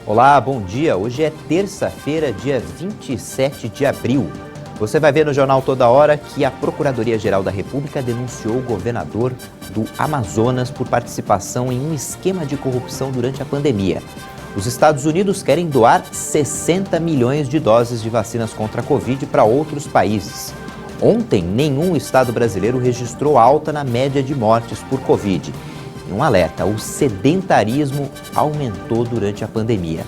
Olá, bom dia. Hoje é terça-feira, dia 27 de abril. Você vai ver no Jornal Toda Hora que a Procuradoria-Geral da República denunciou o governador do Amazonas por participação em um esquema de corrupção durante a pandemia. Os Estados Unidos querem doar 60 milhões de doses de vacinas contra a Covid para outros países. Ontem, nenhum estado brasileiro registrou alta na média de mortes por Covid. E um alerta, o sedentarismo aumentou durante a pandemia.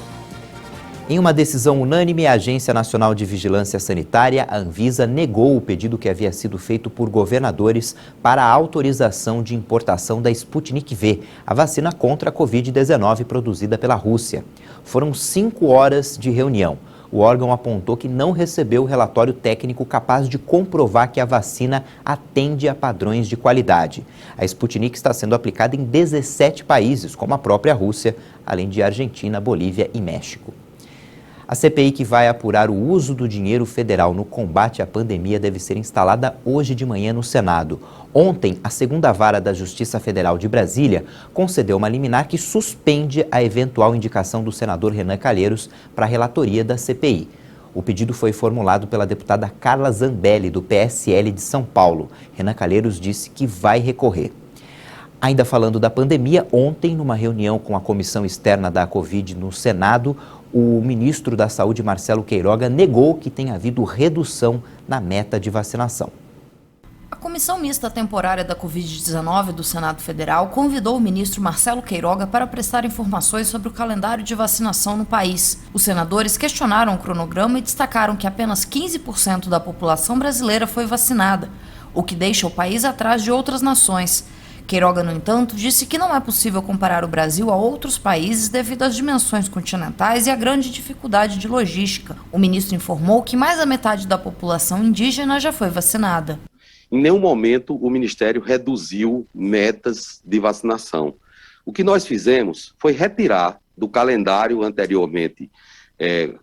Em uma decisão unânime, a Agência Nacional de Vigilância Sanitária, a Anvisa, negou o pedido que havia sido feito por governadores para a autorização de importação da Sputnik V, a vacina contra a Covid-19 produzida pela Rússia. Foram 5 horas de reunião. O órgão apontou que não recebeu o relatório técnico capaz de comprovar que a vacina atende a padrões de qualidade. A Sputnik está sendo aplicada em 17 países, como a própria Rússia, além de Argentina, Bolívia e México. A CPI que vai apurar o uso do dinheiro federal no combate à pandemia deve ser instalada hoje de manhã no Senado. Ontem, a segunda vara da Justiça Federal de Brasília concedeu uma liminar que suspende a eventual indicação do senador Renan Calheiros para a relatoria da CPI. O pedido foi formulado pela deputada Carla Zambelli, do PSL de São Paulo. Renan Calheiros disse que vai recorrer. Ainda falando da pandemia, ontem, numa reunião com a Comissão Externa da Covid no Senado, o ministro da Saúde, Marcelo Queiroga, negou que tenha havido redução na meta de vacinação. A Comissão Mista Temporária da Covid-19 do Senado Federal convidou o ministro Marcelo Queiroga para prestar informações sobre o calendário de vacinação no país. Os senadores questionaram o cronograma e destacaram que apenas 15% da população brasileira foi vacinada, o que deixa o país atrás de outras nações. Queiroga, no entanto, disse que não é possível comparar o Brasil a outros países devido às dimensões continentais e à grande dificuldade de logística. O ministro informou que mais da metade da população indígena já foi vacinada. Em nenhum momento o Ministério reduziu metas de vacinação. O que nós fizemos foi retirar do calendário anteriormente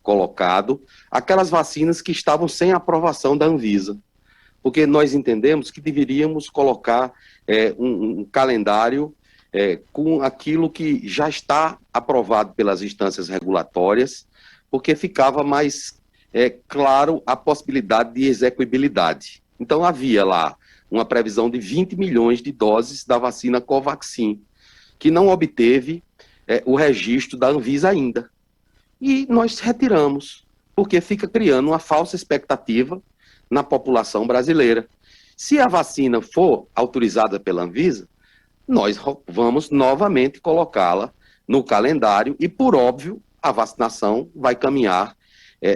colocado aquelas vacinas que estavam sem aprovação da Anvisa, porque nós entendemos que deveríamos colocar um calendário com aquilo que já está aprovado pelas instâncias regulatórias, porque ficava mais claro a possibilidade de execuibilidade. Então havia lá uma previsão de 20 milhões de doses da vacina Covaxin, que não obteve o registro da Anvisa ainda. E nós retiramos, porque fica criando uma falsa expectativa na população brasileira. Se a vacina for autorizada pela Anvisa, nós vamos novamente colocá-la no calendário e, por óbvio, a vacinação vai caminhar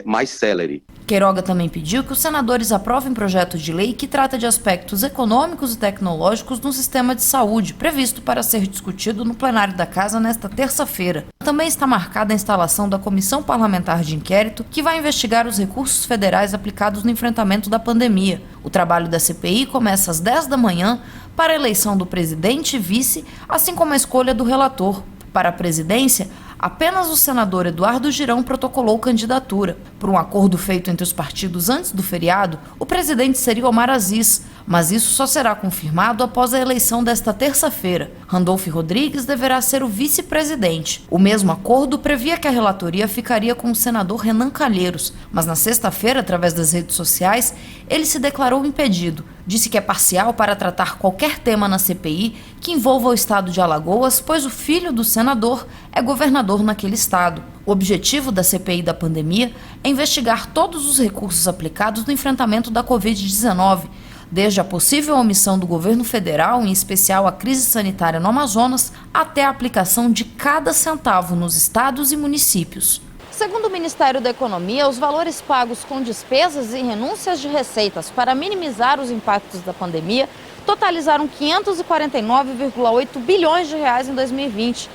mais célere. Queiroga também pediu que os senadores aprovem projeto de lei que trata de aspectos econômicos e tecnológicos no sistema de saúde, previsto para ser discutido no plenário da Casa nesta terça-feira. Também está marcada a instalação da Comissão Parlamentar de Inquérito, que vai investigar os recursos federais aplicados no enfrentamento da pandemia. O trabalho da CPI começa às 10 da manhã para a eleição do presidente e vice, assim como a escolha do relator. Para a presidência, apenas o senador Eduardo Girão protocolou candidatura. Por um acordo feito entre os partidos antes do feriado, o presidente seria Omar Aziz, mas isso só será confirmado após a eleição desta terça-feira. Randolfo Rodrigues deverá ser o vice-presidente. O mesmo acordo previa que a relatoria ficaria com o senador Renan Calheiros, mas na sexta-feira, através das redes sociais, ele se declarou impedido. Disse que é parcial para tratar qualquer tema na CPI que envolva o estado de Alagoas, pois o filho do senador é governador naquele estado. O objetivo da CPI da pandemia é investigar todos os recursos aplicados no enfrentamento da Covid-19, desde a possível omissão do governo federal, em especial a crise sanitária no Amazonas, até a aplicação de cada centavo nos estados e municípios. Segundo o Ministério da Economia, os valores pagos com despesas e renúncias de receitas para minimizar os impactos da pandemia totalizaram 549,8 bilhões de reais em 2020.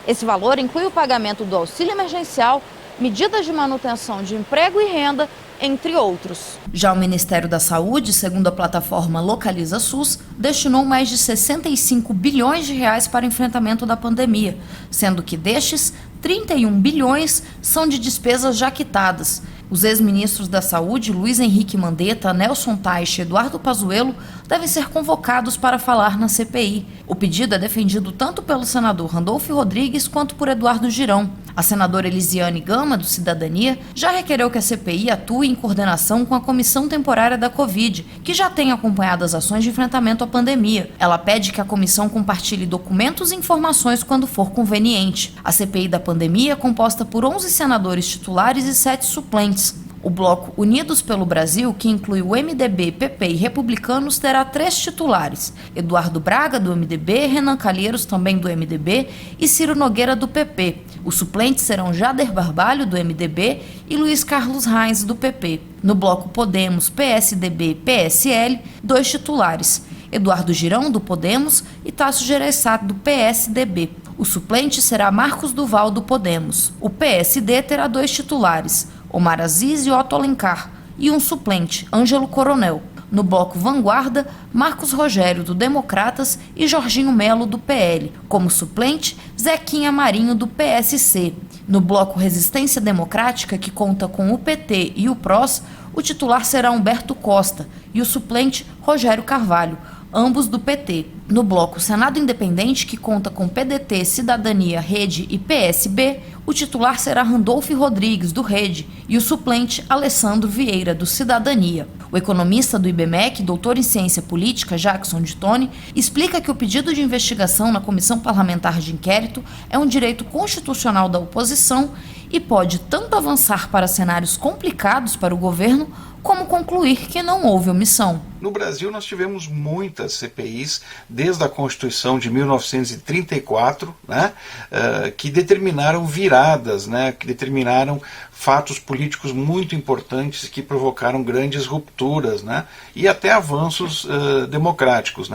Esse valor inclui o pagamento do auxílio emergencial, medidas de manutenção de emprego e renda, entre outros. Já o Ministério da Saúde, segundo a plataforma Localiza SUS, destinou mais de 65 bilhões de reais para o enfrentamento da pandemia, sendo que destes, 31 bilhões são de despesas já quitadas. Os ex-ministros da Saúde, Luiz Henrique Mandetta, Nelson Teich e Eduardo Pazuello, devem ser convocados para falar na CPI. O pedido é defendido tanto pelo senador Randolfo Rodrigues quanto por Eduardo Girão. A senadora Elisiane Gama, do Cidadania, já requereu que a CPI atue em coordenação com a Comissão Temporária da Covid, que já tem acompanhado as ações de enfrentamento à pandemia. Ela pede que a comissão compartilhe documentos e informações quando for conveniente. A CPI da pandemia é composta por 11 senadores titulares e 7 suplentes. O bloco Unidos pelo Brasil, que inclui o MDB, PP e Republicanos, terá 3 titulares: Eduardo Braga, do MDB, Renan Calheiros, também do MDB, e Ciro Nogueira, do PP. Os suplentes serão Jader Barbalho, do MDB, e Luiz Carlos Reins, do PP. No bloco Podemos, PSDB e PSL, 2 titulares: Eduardo Girão, do Podemos, e Tasso Gereissati, do PSDB. O suplente será Marcos Duval, do Podemos. O PSD terá 2 titulares: Omar Aziz e Otto Alencar, e um suplente, Ângelo Coronel. No bloco Vanguarda, Marcos Rogério, do Democratas, e Jorginho Melo, do PL. Como suplente, Zequinha Marinho, do PSC. No bloco Resistência Democrática, que conta com o PT e o PROS, o titular será Humberto Costa e o suplente, Rogério Carvalho, ambos do PT. No bloco Senado Independente, que conta com PDT, Cidadania, Rede e PSB, o titular será Randolfo Rodrigues, do Rede, e o suplente, Alessandro Vieira, do Cidadania. O economista do IBMEC, doutor em ciência política, Jackson de Tone, explica que o pedido de investigação na Comissão Parlamentar de Inquérito é um direito constitucional da oposição e pode tanto avançar para cenários complicados para o governo, como concluir que não houve omissão. No Brasil, nós tivemos muitas CPIs, desde a Constituição de 1934, que determinaram viradas, que determinaram fatos políticos muito importantes que provocaram grandes rupturas, e até avanços democráticos.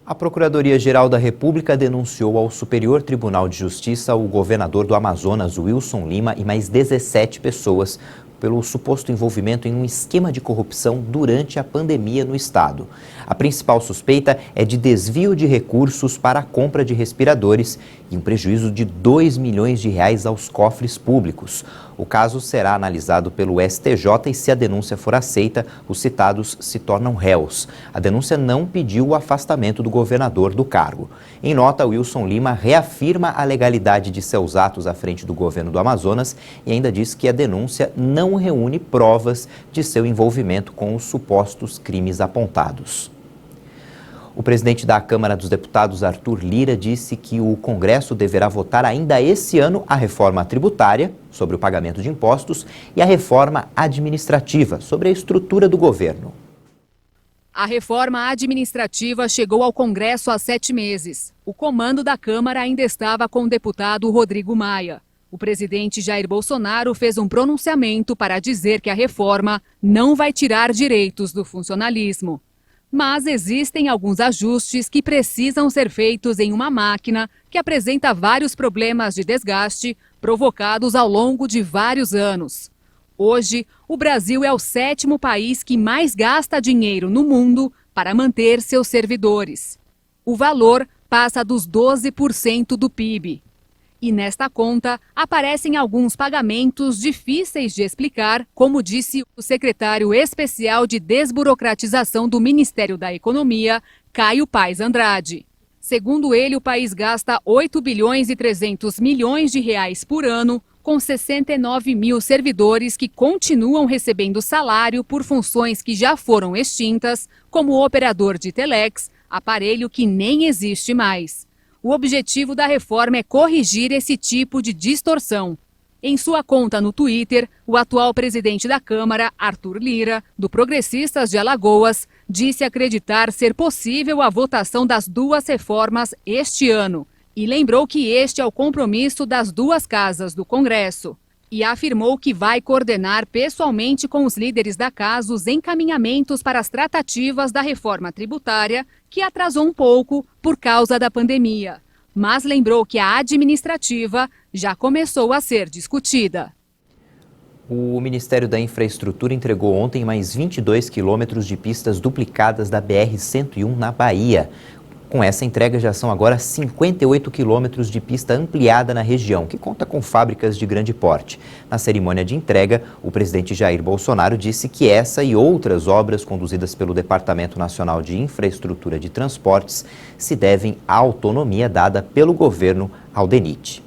A Procuradoria-Geral da República denunciou ao Superior Tribunal de Justiça o governador do Amazonas, Wilson Lima, e mais 17 pessoas pelo suposto envolvimento em um esquema de corrupção durante a pandemia no estado. A principal suspeita é de desvio de recursos para a compra de respiradores e um prejuízo de R$2 milhões aos cofres públicos. O caso será analisado pelo STJ e, se a denúncia for aceita, os citados se tornam réus. A denúncia não pediu o afastamento do governador do cargo. Em nota, Wilson Lima reafirma a legalidade de seus atos à frente do governo do Amazonas e ainda diz que a denúncia não reúne provas de seu envolvimento com os supostos crimes apontados. O presidente da Câmara dos Deputados, Arthur Lira, disse que o Congresso deverá votar ainda esse ano a reforma tributária, sobre o pagamento de impostos, e a reforma administrativa, sobre a estrutura do governo. A reforma administrativa chegou ao Congresso há 7 meses. O comando da Câmara ainda estava com o deputado Rodrigo Maia. O presidente Jair Bolsonaro fez um pronunciamento para dizer que a reforma não vai tirar direitos do funcionalismo. Mas existem alguns ajustes que precisam ser feitos em uma máquina que apresenta vários problemas de desgaste provocados ao longo de vários anos. Hoje, o Brasil é o 7º país que mais gasta dinheiro no mundo para manter seus servidores. O valor passa dos 12% do PIB. E nesta conta aparecem alguns pagamentos difíceis de explicar, como disse o secretário especial de desburocratização do Ministério da Economia, Caio Paes Andrade. Segundo ele, o país gasta 8 bilhões e 300 milhões de reais por ano, com 69 mil servidores que continuam recebendo salário por funções que já foram extintas, como o operador de telex, aparelho que nem existe mais. O objetivo da reforma é corrigir esse tipo de distorção. Em sua conta no Twitter, o atual presidente da Câmara, Arthur Lira, do Progressistas de Alagoas, disse acreditar ser possível a votação das 2 reformas este ano e lembrou que este é o compromisso das 2 casas do Congresso. E afirmou que vai coordenar pessoalmente com os líderes da casa os encaminhamentos para as tratativas da reforma tributária, que atrasou um pouco por causa da pandemia. Mas lembrou que a administrativa já começou a ser discutida. O Ministério da Infraestrutura entregou ontem mais 22 quilômetros de pistas duplicadas da BR-101 na Bahia. Com essa entrega, já são agora 58 quilômetros de pista ampliada na região, que conta com fábricas de grande porte. Na cerimônia de entrega, o presidente Jair Bolsonaro disse que essa e outras obras conduzidas pelo Departamento Nacional de Infraestrutura de Transportes se devem à autonomia dada pelo governo ao DENIT.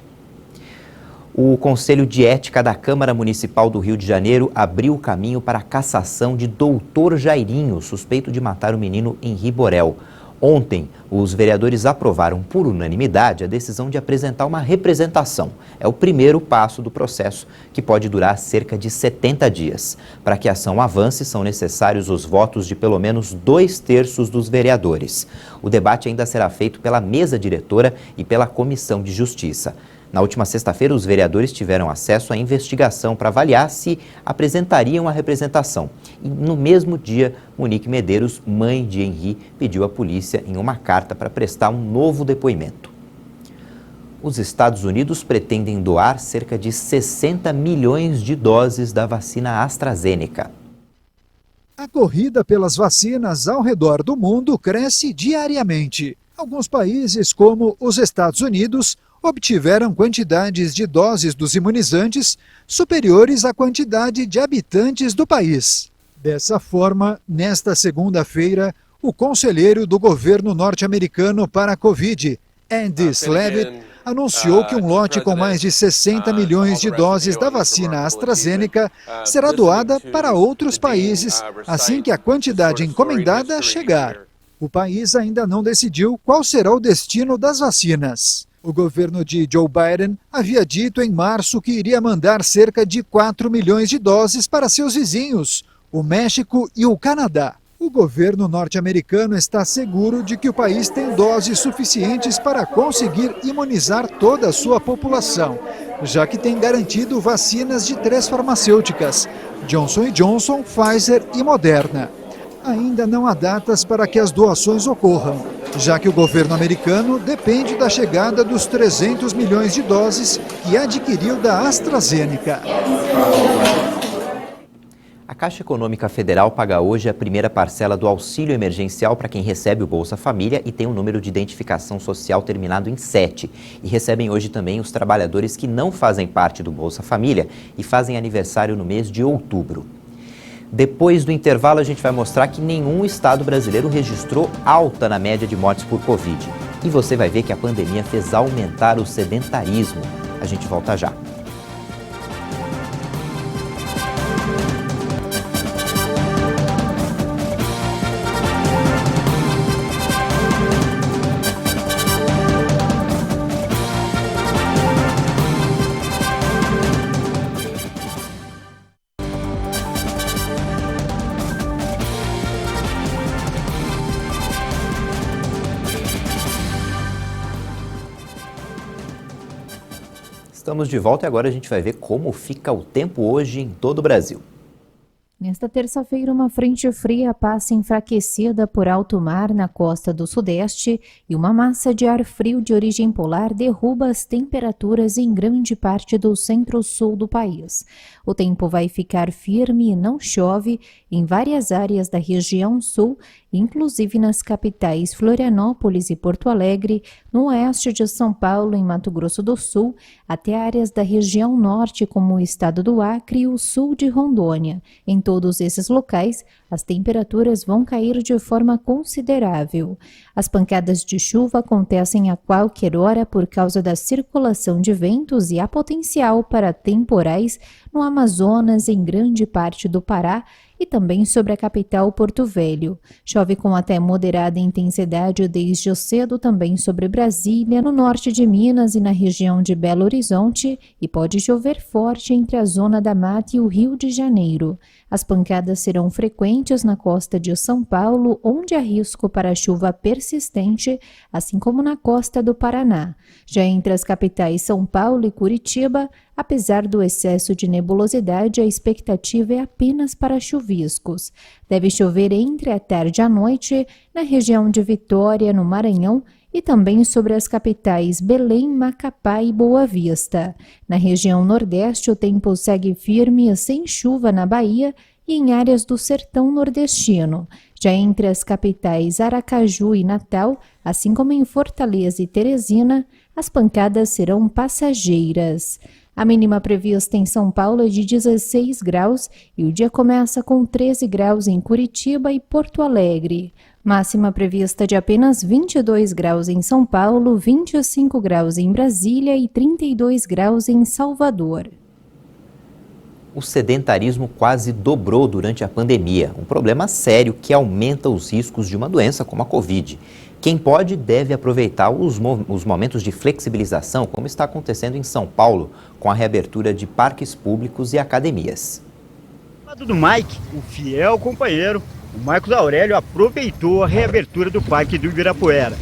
O Conselho de Ética da Câmara Municipal do Rio de Janeiro abriu o caminho para a cassação de Doutor Jairinho, suspeito de matar o menino Henri Borel. Ontem, os vereadores aprovaram por unanimidade a decisão de apresentar uma representação. É o primeiro passo do processo, que pode durar cerca de 70 dias. Para que a ação avance, são necessários os votos de pelo menos 2/3 dos vereadores. O debate ainda será feito pela mesa diretora e pela Comissão de Justiça. Na última sexta-feira, os vereadores tiveram acesso à investigação para avaliar se apresentariam a representação. E no mesmo dia, Monique Medeiros, mãe de Henri, pediu à polícia em uma carta para prestar um novo depoimento. Os Estados Unidos pretendem doar cerca de 60 milhões de doses da vacina AstraZeneca. A corrida pelas vacinas ao redor do mundo cresce diariamente. Alguns países, como os Estados Unidos, obtiveram quantidades de doses dos imunizantes superiores à quantidade de habitantes do país. Dessa forma, nesta segunda-feira, o conselheiro do governo norte-americano para a Covid, Andy Slavitt, anunciou que um lote com mais de 60 milhões de doses da vacina AstraZeneca será doada para outros países assim que a quantidade encomendada chegar. O país ainda não decidiu qual será o destino das vacinas. O governo de Joe Biden havia dito em março que iria mandar cerca de 4 milhões de doses para seus vizinhos, o México e o Canadá. O governo norte-americano está seguro de que o país tem doses suficientes para conseguir imunizar toda a sua população, já que tem garantido vacinas de 3 farmacêuticas, Johnson & Johnson, Pfizer e Moderna. Ainda não há datas para que as doações ocorram, já que o governo americano depende da chegada dos 300 milhões de doses que adquiriu da AstraZeneca. A Caixa Econômica Federal paga hoje a primeira parcela do auxílio emergencial para quem recebe o Bolsa Família e tem um número de identificação social terminado em 7. E recebem hoje também os trabalhadores que não fazem parte do Bolsa Família e fazem aniversário no mês de outubro. Depois do intervalo, a gente vai mostrar que nenhum estado brasileiro registrou alta na média de mortes por Covid. E você vai ver que a pandemia fez aumentar o sedentarismo. A gente volta já. Estamos de volta e agora a gente vai ver como fica o tempo hoje em todo o Brasil. Nesta terça-feira, uma frente fria passa enfraquecida por alto mar na costa do Sudeste e uma massa de ar frio de origem polar derruba as temperaturas em grande parte do centro-sul do país. O tempo vai ficar firme e não chove em várias áreas da região sul, inclusive nas capitais Florianópolis e Porto Alegre, no oeste de São Paulo, em Mato Grosso do Sul, até áreas da região norte, como o estado do Acre e o sul de Rondônia. Em todos esses locais, as temperaturas vão cair de forma considerável. As pancadas de chuva acontecem a qualquer hora por causa da circulação de ventos e há potencial para temporais no Amazonas, em grande parte do Pará, e também sobre a capital Porto Velho. Chove com até moderada intensidade desde cedo também sobre Brasília, no norte de Minas e na região de Belo Horizonte, e pode chover forte entre a Zona da Mata e o Rio de Janeiro. As pancadas serão frequentes na costa de São Paulo, onde há risco para chuva persistente, assim como na costa do Paraná. Já entre as capitais São Paulo e Curitiba, apesar do excesso de nebulosidade, a expectativa é apenas para chuviscos. Deve chover entre a tarde e a noite na região de Vitória, no Maranhão, e também sobre as capitais Belém, Macapá e Boa Vista. Na região Nordeste, o tempo segue firme e sem chuva na Bahia e em áreas do sertão nordestino. Já entre as capitais Aracaju e Natal, assim como em Fortaleza e Teresina, as pancadas serão passageiras. A mínima prevista em São Paulo é de 16 graus e o dia começa com 13 graus em Curitiba e Porto Alegre. Máxima prevista de apenas 22 graus em São Paulo, 25 graus em Brasília e 32 graus em Salvador. O sedentarismo quase dobrou durante a pandemia, um problema sério que aumenta os riscos de uma doença como a Covid. Quem pode deve aproveitar os momentos de flexibilização, como está acontecendo em São Paulo, com a reabertura de parques públicos e academias. Do lado do Mike, o fiel companheiro, o Marcos Aurélio aproveitou a reabertura do Parque do Ibirapuera.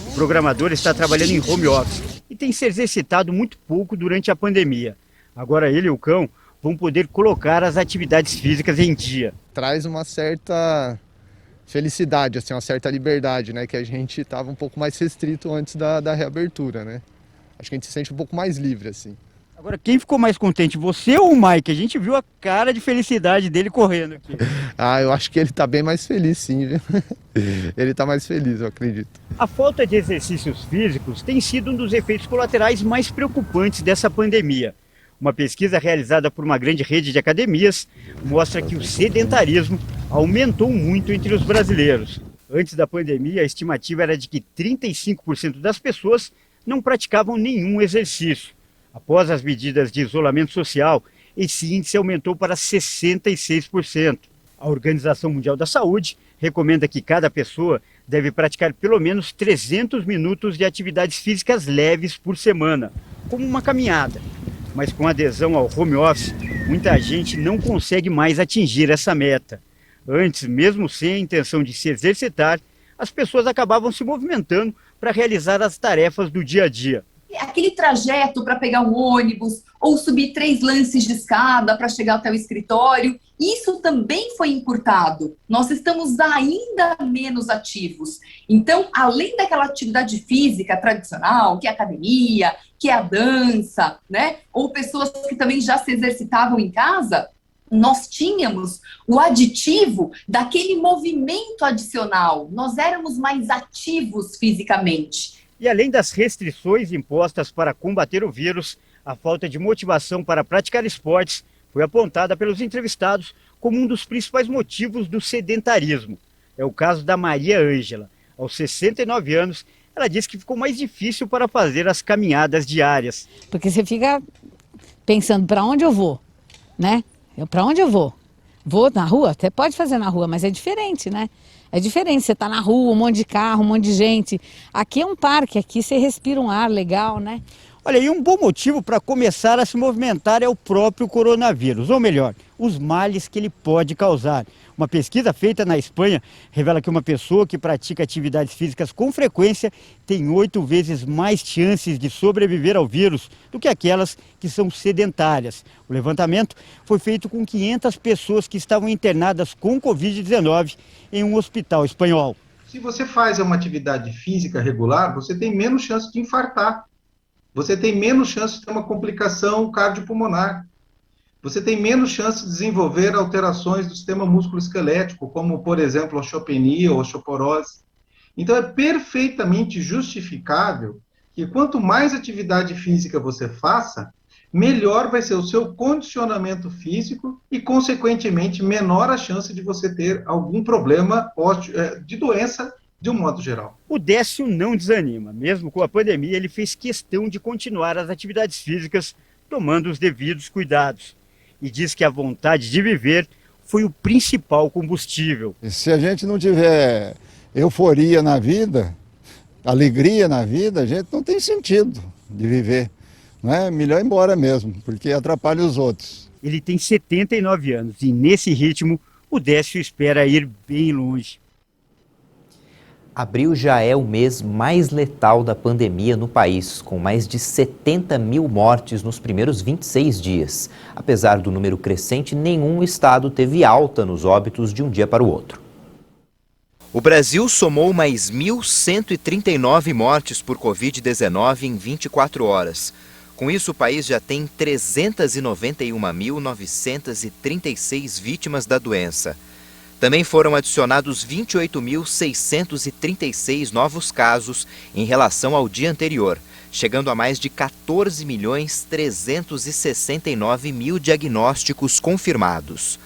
O programador está trabalhando em home office e tem se exercitado muito pouco durante a pandemia. Agora ele e o cão vão poder colocar as atividades físicas em dia. Traz uma certa felicidade, assim, uma certa liberdade, né? Que a gente estava um pouco mais restrito antes da reabertura, né? Acho que a gente se sente um pouco mais livre, assim. Agora, quem ficou mais contente, você ou o Mike? A gente viu a cara de felicidade dele correndo aqui. Eu acho que ele está bem mais feliz, sim, viu? Ele está mais feliz, eu acredito. A falta de exercícios físicos tem sido um dos efeitos colaterais mais preocupantes dessa pandemia. Uma pesquisa realizada por uma grande rede de academias mostra que o sedentarismo aumentou muito entre os brasileiros. Antes da pandemia, a estimativa era de que 35% das pessoas não praticavam nenhum exercício. Após as medidas de isolamento social, esse índice aumentou para 66%. A Organização Mundial da Saúde recomenda que cada pessoa deve praticar pelo menos 300 minutos de atividades físicas leves por semana, como uma caminhada. Mas com a adesão ao home office, muita gente não consegue mais atingir essa meta. Antes, mesmo sem a intenção de se exercitar, as pessoas acabavam se movimentando para realizar as tarefas do dia a dia. Aquele trajeto para pegar um ônibus ou subir 3 lances de escada para chegar até o escritório, isso também foi encurtado. Nós estamos ainda menos ativos. Então, além daquela atividade física tradicional, que é a academia, que é a dança, né? Ou pessoas que também já se exercitavam em casa, nós tínhamos o aditivo daquele movimento adicional. Nós éramos mais ativos fisicamente. E além das restrições impostas para combater o vírus, a falta de motivação para praticar esportes foi apontada pelos entrevistados como um dos principais motivos do sedentarismo. É o caso da Maria Ângela. Aos 69 anos, ela disse que ficou mais difícil para fazer as caminhadas diárias. Porque você fica pensando, para onde eu vou, né? Para onde eu vou? Vou na rua? Até pode fazer na rua, mas é diferente, né? É diferente, você tá na rua, um monte de carro, um monte de gente. Aqui é um parque, aqui você respira um ar legal, né? Olha, e um bom motivo para começar a se movimentar é o próprio coronavírus, ou melhor, os males que ele pode causar. Uma pesquisa feita na Espanha revela que uma pessoa que pratica atividades físicas com frequência tem 8 vezes mais chances de sobreviver ao vírus do que aquelas que são sedentárias. O levantamento foi feito com 500 pessoas que estavam internadas com Covid-19 em um hospital espanhol. Se você faz uma atividade física regular, você tem menos chance de infartar. Você tem menos chance de ter uma complicação cardiopulmonar. Você tem menos chance de desenvolver alterações do sistema músculo-esquelético, como, por exemplo, osteopenia ou osteoporose. Então, é perfeitamente justificável que quanto mais atividade física você faça, melhor vai ser o seu condicionamento físico e, consequentemente, menor a chance de você ter algum problema de doença de um modo geral. O Décio não desanima. Mesmo com a pandemia, ele fez questão de continuar as atividades físicas, tomando os devidos cuidados. E diz que a vontade de viver foi o principal combustível. Se a gente não tiver euforia na vida, alegria na vida, a gente não tem sentido de viver. Não é melhor ir embora mesmo, porque atrapalha os outros. Ele tem 79 anos e, nesse ritmo, o Décio espera ir bem longe. Abril já é o mês mais letal da pandemia no país, com mais de 70 mil mortes nos primeiros 26 dias. Apesar do número crescente, nenhum estado teve alta nos óbitos de um dia para o outro. O Brasil somou mais 1.139 mortes por Covid-19 em 24 horas. Com isso, o país já tem 391.936 vítimas da doença. Também foram adicionados 28.636 novos casos em relação ao dia anterior, chegando a mais de 14.369.000 diagnósticos confirmados.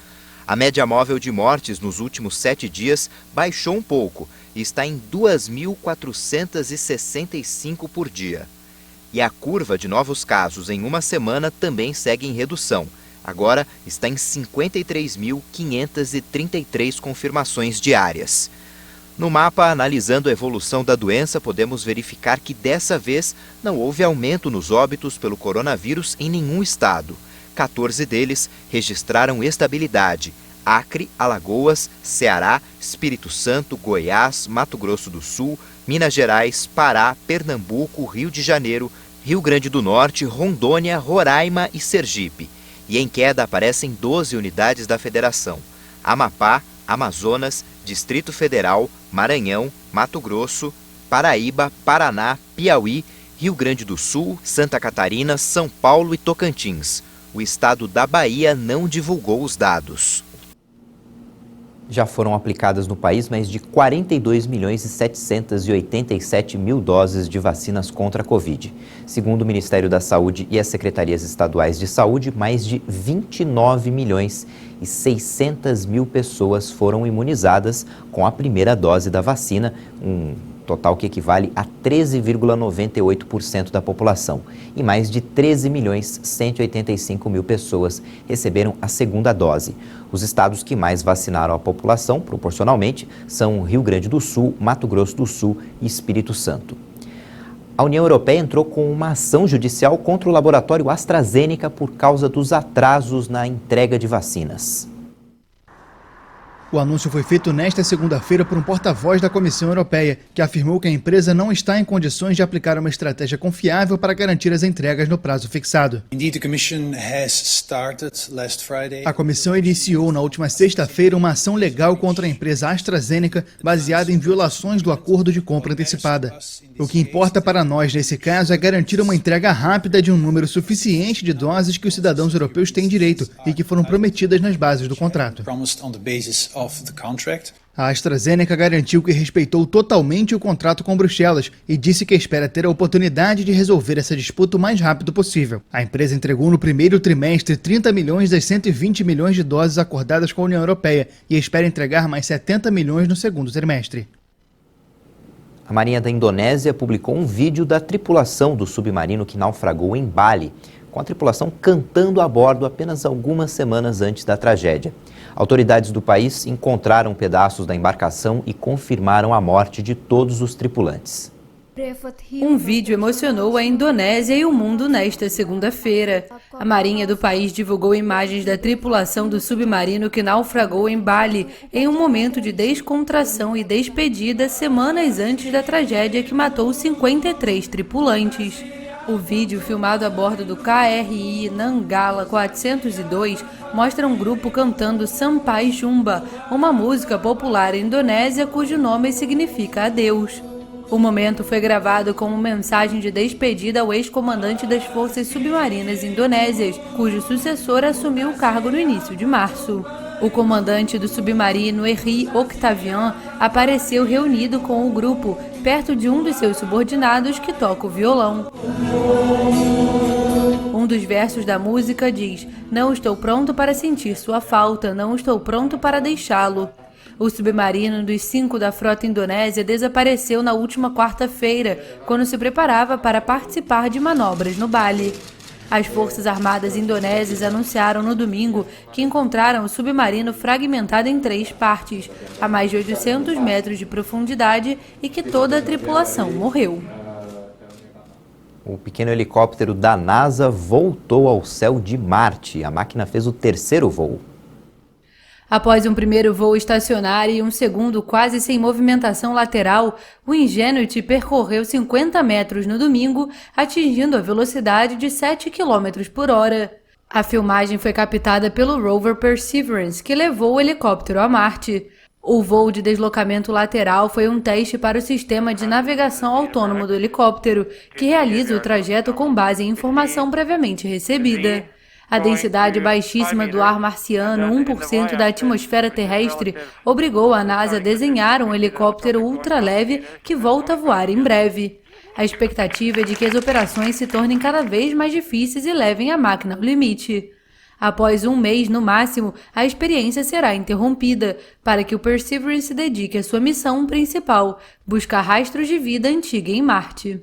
A média móvel de mortes nos últimos 7 dias baixou um pouco e está em 2.465 por dia. E a curva de novos casos em uma semana também segue em redução. Agora está em 53.533 confirmações diárias. No mapa, analisando a evolução da doença, podemos verificar que dessa vez não houve aumento nos óbitos pelo coronavírus em nenhum estado. 14 deles registraram estabilidade: Acre, Alagoas, Ceará, Espírito Santo, Goiás, Mato Grosso do Sul, Minas Gerais, Pará, Pernambuco, Rio de Janeiro, Rio Grande do Norte, Rondônia, Roraima e Sergipe. E em queda aparecem 12 unidades da federação: Amapá, Amazonas, Distrito Federal, Maranhão, Mato Grosso, Paraíba, Paraná, Piauí, Rio Grande do Sul, Santa Catarina, São Paulo e Tocantins. O estado da Bahia não divulgou os dados. Já foram aplicadas no país mais de 42.787.000 doses de vacinas contra a Covid. Segundo o Ministério da Saúde e as Secretarias Estaduais de Saúde, mais de 29.600.000 pessoas foram imunizadas com a primeira dose da vacina, um total que equivale a 13,98% da população. E mais de 13.185.000 pessoas receberam a segunda dose. Os estados que mais vacinaram a população, proporcionalmente, são Rio Grande do Sul, Mato Grosso do Sul e Espírito Santo. A União Europeia entrou com uma ação judicial contra o laboratório AstraZeneca por causa dos atrasos na entrega de vacinas. O anúncio foi feito nesta segunda-feira por um porta-voz da Comissão Europeia, que afirmou que a empresa não está em condições de aplicar uma estratégia confiável para garantir as entregas no prazo fixado. A Comissão iniciou na última sexta-feira uma ação legal contra a empresa AstraZeneca, baseada em violações do acordo de compra antecipada. O que importa para nós nesse caso é garantir uma entrega rápida de um número suficiente de doses que os cidadãos europeus têm direito e que foram prometidas nas bases do contrato. A AstraZeneca garantiu que respeitou totalmente o contrato com Bruxelas e disse que espera ter a oportunidade de resolver essa disputa o mais rápido possível. A empresa entregou no primeiro trimestre 30 milhões das 120 milhões de doses acordadas com a União Europeia e espera entregar mais 70 milhões no segundo trimestre. A Marinha da Indonésia publicou um vídeo da tripulação do submarino que naufragou em Bali, com a tripulação cantando a bordo apenas algumas semanas antes da tragédia. Autoridades do país encontraram pedaços da embarcação e confirmaram a morte de todos os tripulantes. Um vídeo emocionou a Indonésia e o mundo nesta segunda-feira. A Marinha do país divulgou imagens da tripulação do submarino que naufragou em Bali em um momento de descontração e despedida semanas antes da tragédia que matou 53 tripulantes. O vídeo, filmado a bordo do KRI Nanggala 402, mostra um grupo cantando Sampai Jumpa, uma música popular indonésia cujo nome significa adeus. O momento foi gravado como mensagem de despedida ao ex-comandante das Forças Submarinas Indonésias, cujo sucessor assumiu o cargo no início de março. O comandante do submarino, Eri Octavian, apareceu reunido com o grupo, perto de um dos seus subordinados que toca o violão. Um dos versos da música diz: "Não estou pronto para sentir sua falta, não estou pronto para deixá-lo." O submarino dos 5 da frota indonésia desapareceu na última quarta-feira, quando se preparava para participar de manobras no Bali. As Forças Armadas indonésias anunciaram no domingo que encontraram o submarino fragmentado em 3 partes, a mais de 800 metros de profundidade, e que toda a tripulação morreu. O pequeno helicóptero da NASA voltou ao céu de Marte. A máquina fez o 3º voo. Após um primeiro voo estacionário e um segundo quase sem movimentação lateral, o Ingenuity percorreu 50 metros no domingo, atingindo a velocidade de 7 km por hora. A filmagem foi captada pelo rover Perseverance, que levou o helicóptero a Marte. O voo de deslocamento lateral foi um teste para o sistema de navegação autônomo do helicóptero, que realiza o trajeto com base em informação previamente recebida. A densidade baixíssima do ar marciano, 1% da atmosfera terrestre, obrigou a NASA a desenhar um helicóptero ultraleve que volta a voar em breve. A expectativa é de que as operações se tornem cada vez mais difíceis e levem a máquina ao limite. Após 1 mês no máximo, a experiência será interrompida, para que o Perseverance se dedique à sua missão principal, buscar rastros de vida antiga em Marte.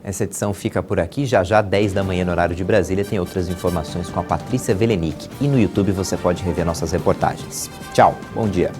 Essa edição fica por aqui. Já 10 da manhã no horário de Brasília, tem outras informações com a Patrícia Velenic. E no YouTube você pode rever nossas reportagens. Tchau, bom dia.